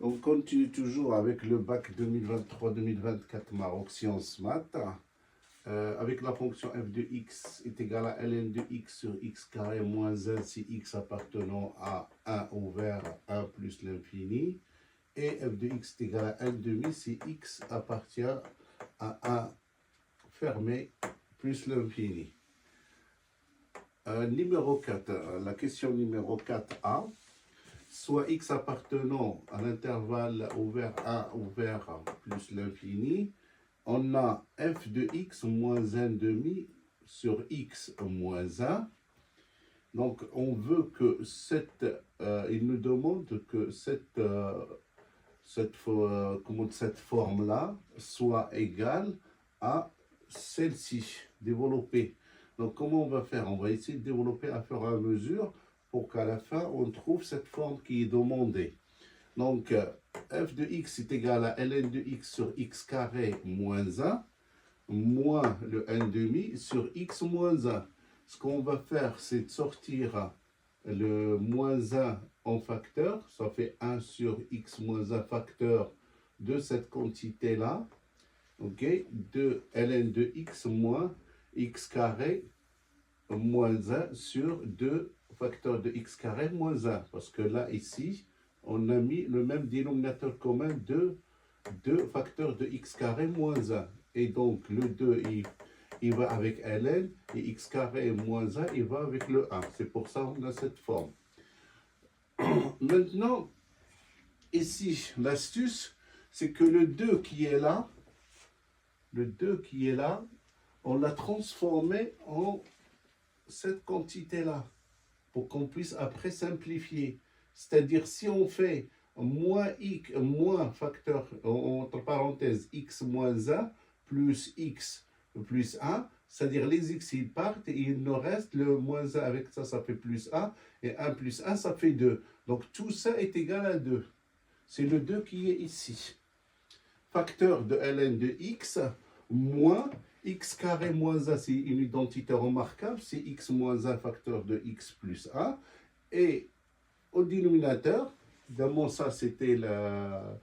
On continue toujours avec le bac 2023-2024 Maroc Sciences Maths. Avec la fonction f de x est égale à ln de x sur x carré moins 1 si x appartenant à 1 ouvert 1 plus l'infini. Et f de x est égal à 1 demi si x appartient à 1 fermé plus l'infini. Numéro 4, la question numéro 4a. Soit x appartenant à l'intervalle ouvert 1 ouvert plus l'infini, on a f de x moins 1 demi sur x moins 1. Donc on veut que il nous demande que cette forme-là soit égale à celle-ci, développée. Donc comment on va faire? On va essayer de développer à fur et à mesure pour qu'à la fin, on trouve cette forme qui est demandée. Donc, f de x est égal à ln de x sur x carré moins 1, moins le 1 demi sur x moins 1. Ce qu'on va faire, c'est de sortir le moins 1 en facteur. Ça fait 1 sur x moins 1 facteur de cette quantité-là. Ok, de ln de x moins x carré moins 1 sur 2 facteur de x carré moins 1. Parce que là, ici, on a mis le même dénominateur commun de 2 facteurs de x carré moins 1. Et donc, le 2, il va avec ln, et x carré moins 1, il va avec le 1. C'est pour ça qu'on a cette forme. Maintenant, ici, l'astuce, c'est que le 2 qui est là, on l'a transformé en cette quantité-là, pour qu'on puisse après simplifier. C'est-à-dire, si on fait moins facteur, entre parenthèses, x moins 1 plus x plus 1, c'est-à-dire les x, ils partent et il nous reste le moins 1 avec ça, ça fait plus 1, et 1 plus 1, ça fait 2. Donc, tout ça est égal à 2. C'est le 2 qui est ici. Facteur de ln de x moins x carré moins 1, c'est une identité remarquable, c'est x moins 1 facteur de x plus 1. Et au dénominateur, évidemment ça c'était la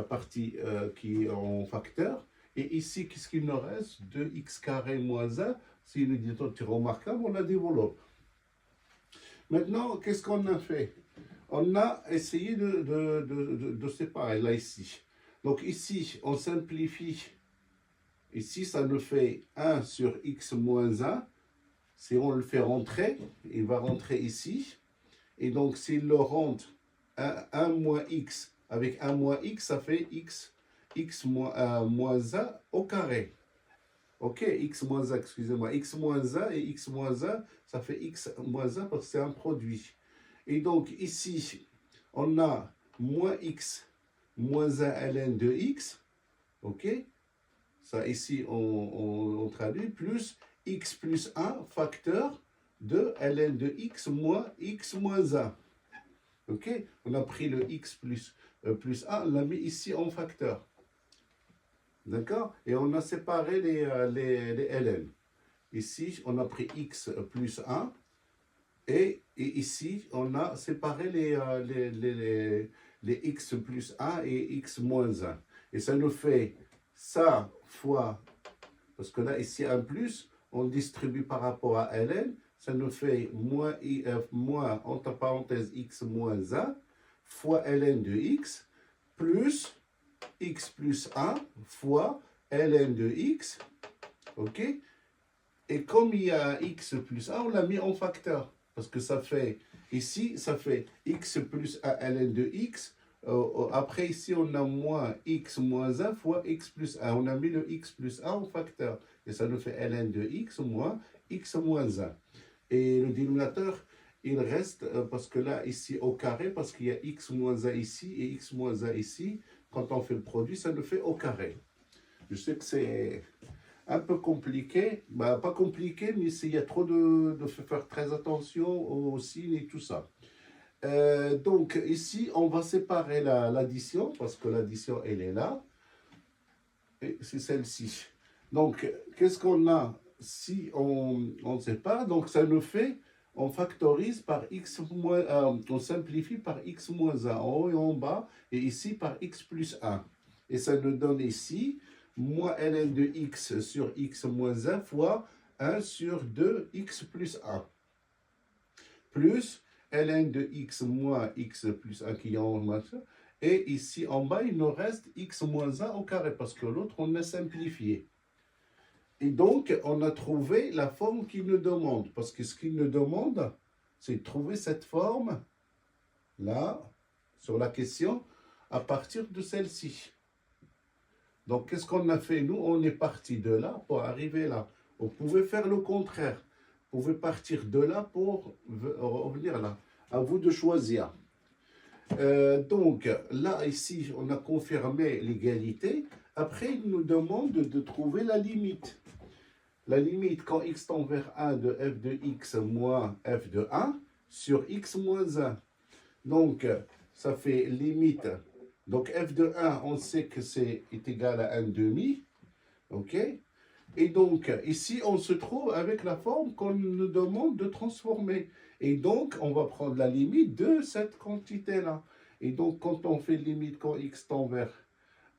partie qui est en facteur. Et ici, qu'est-ce qu'il nous reste? 2x carré moins 1, c'est une identité remarquable, on la développe. Maintenant, qu'est-ce qu'on a fait? On a essayé de séparer là, ici. Donc ici, on simplifie. Ici, ça nous fait 1 sur x moins 1. Si on le fait rentrer, il va rentrer ici. Et donc, s'il le rentre 1 moins x avec 1 moins x, ça fait x moins 1 au carré. Ok, x moins 1, excusez-moi. X moins 1 et x moins 1, ça fait x moins 1 parce que c'est un produit. Et donc, ici, on a moins x moins 1 ln de x. Ok. Ça, ici, on traduit, plus x plus 1 facteur de ln de x moins 1. OK? On a pris le x plus 1, on l'a mis ici en facteur. D'accord? Et on a séparé les ln. Ici, on a pris x plus 1. Et ici, on a séparé les x plus 1 et x moins 1. Et ça nous fait ça fois, parce que là, ici, un plus, on distribue par rapport à ln, ça nous fait moins, entre parenthèses, x moins 1, fois ln de x, plus x plus 1, fois ln de x, ok? Et comme il y a x plus 1, on l'a mis en facteur, parce que ça fait, ici, ça fait x plus 1 ln de x. Après, ici, on a moins x moins 1 fois x plus 1. On a mis le x plus 1 en facteur. Et ça nous fait ln de x moins x moins 1. Et le dénominateur, il reste, parce que là, ici, au carré, parce qu'il y a x moins 1 ici et x moins 1 ici. Quand on fait le produit, ça nous fait au carré. Je sais que c'est un peu compliqué. Bah, pas compliqué, mais il y a trop de faire très attention aux signes et tout ça. Donc ici, on va séparer l'addition, parce que l'addition, elle est là. Et c'est celle-ci. Donc, qu'est-ce qu'on a si on sépare? Donc, ça nous fait, on factorise par x moins, on simplifie par x moins 1 en haut et en bas, et ici par x plus 1. Et ça nous donne ici moins ln de x sur x moins 1 fois 1 sur 2 x plus 1. Plus ln de x moins x plus 1 qui est en bas. Et ici en bas, il nous reste x moins 1 au carré, parce que l'autre, on a simplifié. Et donc, on a trouvé la forme qu'il nous demande. Parce que ce qu'il nous demande, c'est de trouver cette forme, là, sur la question, à partir de celle-ci. Donc, qu'est-ce qu'on a fait? Nous, on est parti de là pour arriver là. Vous pouvez faire le contraire. Vous pouvez partir de là pour revenir là. À vous de choisir. Donc, là, ici, on a confirmé l'égalité. Après, il nous demande de trouver la limite. La limite, quand x tend vers 1 de f de x moins f de 1 sur x moins 1. Donc, ça fait limite. Donc, f de 1, on sait que c'est égal à 1 demi. OK? Et donc, ici, on se trouve avec la forme qu'on nous demande de transformer. Et donc, on va prendre la limite de cette quantité-là. Et donc, quand on fait limite quand x tend vers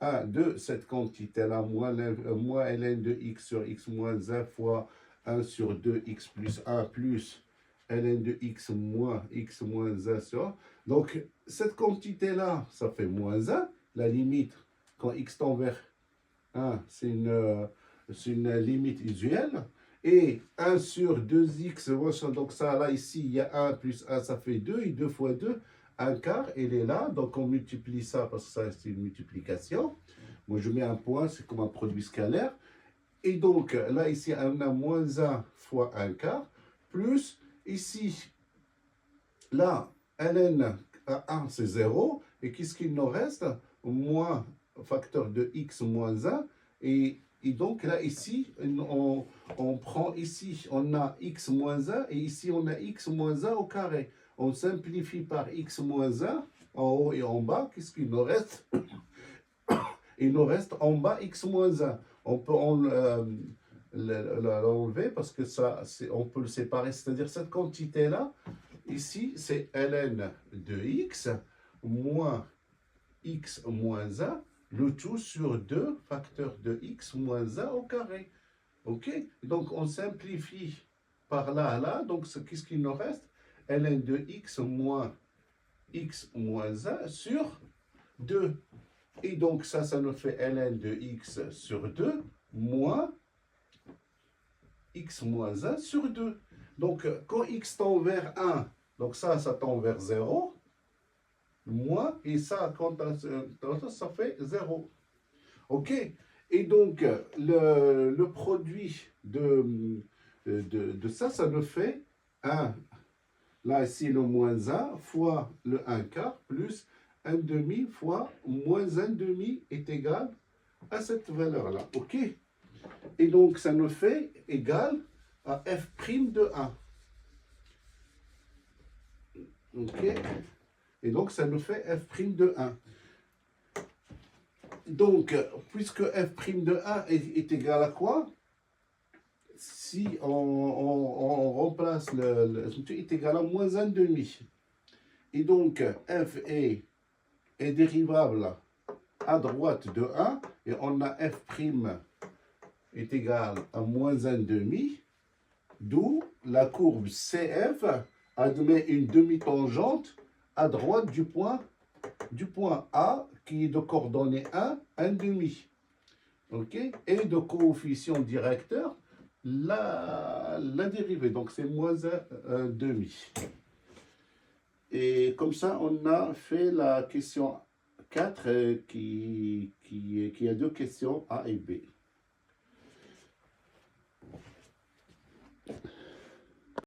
1 de cette quantité-là, moins ln de x sur x moins 1 fois 1 sur 2 x plus 1 plus ln de x moins 1 sur... Donc, cette quantité-là, ça fait moins 1. La limite, quand x tend vers 1, c'est une limite usuelle. Et 1 sur 2x, donc ça, là, ici, il y a 1 plus 1, ça fait 2. Et 2 fois 2, 1 quart, elle est là. Donc, on multiplie ça parce que ça, c'est une multiplication. Moi, je mets un point, c'est comme un produit scalaire. Et donc, là, ici, on a moins 1 fois 1 quart, plus, ici, là, ln à 1, c'est 0. Et qu'est-ce qu'il nous reste? Moins facteur de x moins 1. Et donc, là, ici, on prend ici, on a x moins 1. Et ici, on a x moins 1 au carré. On simplifie par x moins 1, en haut et en bas. Qu'est-ce qu'il nous reste? Il nous reste en bas x moins 1. On peut l'enlever parce que ça, on peut le séparer. C'est-à-dire cette quantité-là, ici, c'est ln de x moins x moins 1, le tout sur 2 facteurs de x moins 1 au carré. OK? Donc, on simplifie par là à là. Donc, qu'est-ce qu'il nous reste? Ln de x moins 1 sur 2. Et donc, ça nous fait ln de x sur 2 moins x moins 1 sur 2. Donc, quand x tend vers 1, donc ça tend vers 0, moins, et ça, quand ça fait 0. OK? Et donc, le produit de ça nous fait 1. Là, ici, le moins 1 fois le 1 quart plus 1 demi fois moins 1 demi est égal à cette valeur-là. OK? Et donc, ça nous fait égal à f' de 1. OK? Et donc, ça nous fait f' de 1. Donc, puisque f' de 1 est égal à quoi? Si on remplace le est égal à moins 1 demi. Et donc, f est dérivable à droite de 1, et on a f' est égal à moins 1 demi, d'où la courbe CF admet une demi-tangente à droite du point A, qui est de coordonnées 1 demi. OK? Et de coefficient directeur, la dérivée. Donc, c'est moins 1 demi. Et comme ça, on a fait la question 4 qui a deux questions A et B.